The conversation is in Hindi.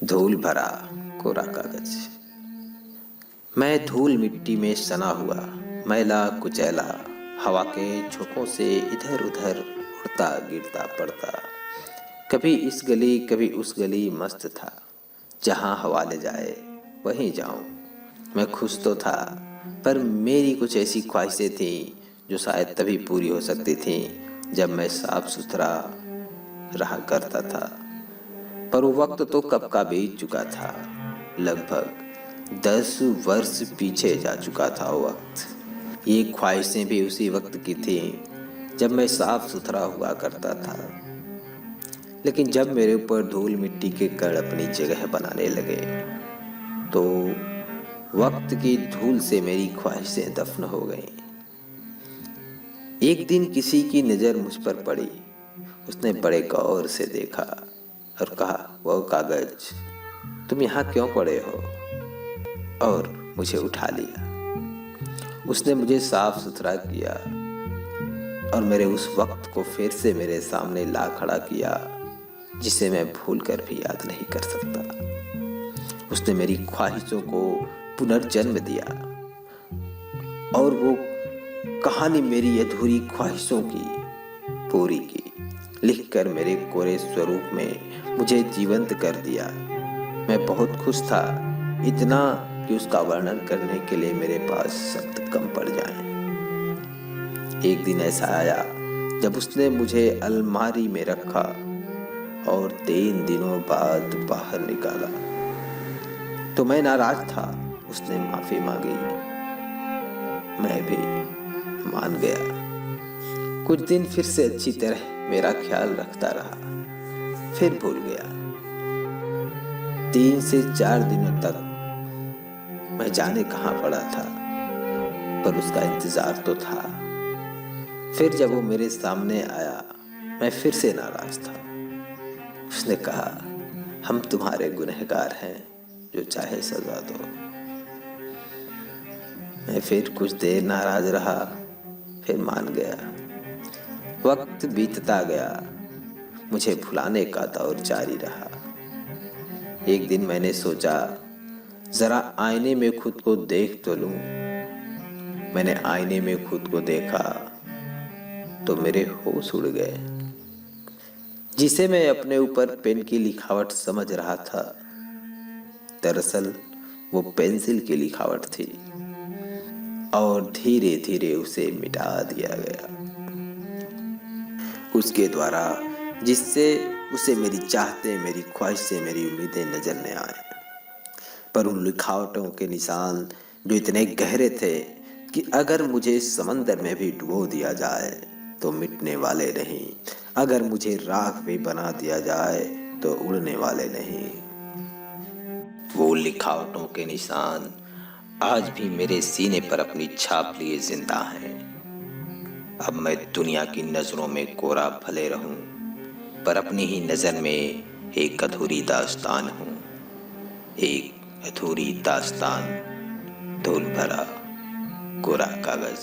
धूल भरा कोरा कागज। मैं धूल मिट्टी में सना हुआ, मैला कुचैला, हवा के झोंकों से इधर उधर उड़ता गिरता पड़ता। कभी इस गली कभी उस गली मस्त था, जहाँ हवा ले जाए वहीं जाऊं। मैं खुश तो था, पर मेरी कुछ ऐसी ख्वाहिशें थीं जो शायद तभी पूरी हो सकती थीं जब मैं साफ सुथरा रहा करता था। पर वो वक्त तो कब का बीत चुका था, लगभग 10 वर्ष पीछे जा चुका था वो वक्त। ये ख्वाहिशें भी उसी वक्त की थीं जब मैं साफ सुथरा हुआ करता था। लेकिन जब मेरे ऊपर धूल मिट्टी के कण अपनी जगह बनाने लगे, तो वक्त की धूल से मेरी ख्वाहिशें दफन हो गईं। एक दिन किसी की नज़र मुझ पर पड़ी। उसने बड़े गौर से देखा और कहा, वो कागज, तुम यहाँ क्यों पड़े हो? और मुझे उठा लिया। उसने मुझे साफ सुथरा किया और मेरे उस वक्त को फिर से मेरे सामने ला खड़ा किया, जिसे मैं भूल कर भी याद नहीं कर सकता। उसने मेरी ख्वाहिशों को पुनर्जन्म दिया और वो कहानी मेरी अधूरी ख्वाहिशों की पूरी की, लिखकर मेरे कोरे स्वरूप में मुझे जीवंत कर दिया। मैं बहुत खुश था, इतना कि उसका वर्णन करने के लिए मेरे पास शब्द कम पड़ जाएं। एक दिन ऐसा आया जब उसने मुझे अलमारी में रखा और 3 दिनों बाद बाहर निकाला। तो मैं नाराज था। उसने माफी मांगी, मैं भी मान गया। कुछ दिन फिर से अच्छी तरह मेरा ख्याल रखता रहा, फिर भूल गया। 3 से 4 दिनों तक मैं जाने कहाँ पड़ा था, पर उसका इंतजार तो था। फिर जब वो मेरे सामने आया, मैं फिर से नाराज था। उसने कहा, हम तुम्हारे गुनहगार हैं, जो चाहे सजा दो। मैं फिर कुछ देर नाराज रहा, फिर मान गया। वक्त बीतता गया, मुझे भुलाने का दौर जारी रहा। एक दिन मैंने सोचा, जरा आईने में खुद को देख तो लूं। मैंने आईने में खुद को देखा तो मेरे होश उड़ गए। जिसे मैं अपने ऊपर पेन की लिखावट समझ रहा था, दरअसल वो पेंसिल की लिखावट थी और धीरे धीरे उसे मिटा दिया गया। उसके द्वारा, जिससे उसे मेरी चाहते, मेरी ख्वाहिशें, मेरी उम्मीदें नजर न आए। पर उन लिखावटों के निशान जो इतने गहरे थे कि अगर मुझे समंदर में भी डुबो दिया जाए तो मिटने वाले नहीं, अगर मुझे राख भी बना दिया जाए तो उड़ने वाले नहीं। वो लिखावटों के निशान आज भी मेरे सीने पर अपनी छाप लिए जिंदा हैं। अब मैं दुनिया की नजरों में कोरा भले रहूं, पर अपनी ही नजर में एक अधूरी दास्तान हूं। एक अधूरी दास्तान, धूल भरा कोरा कागज।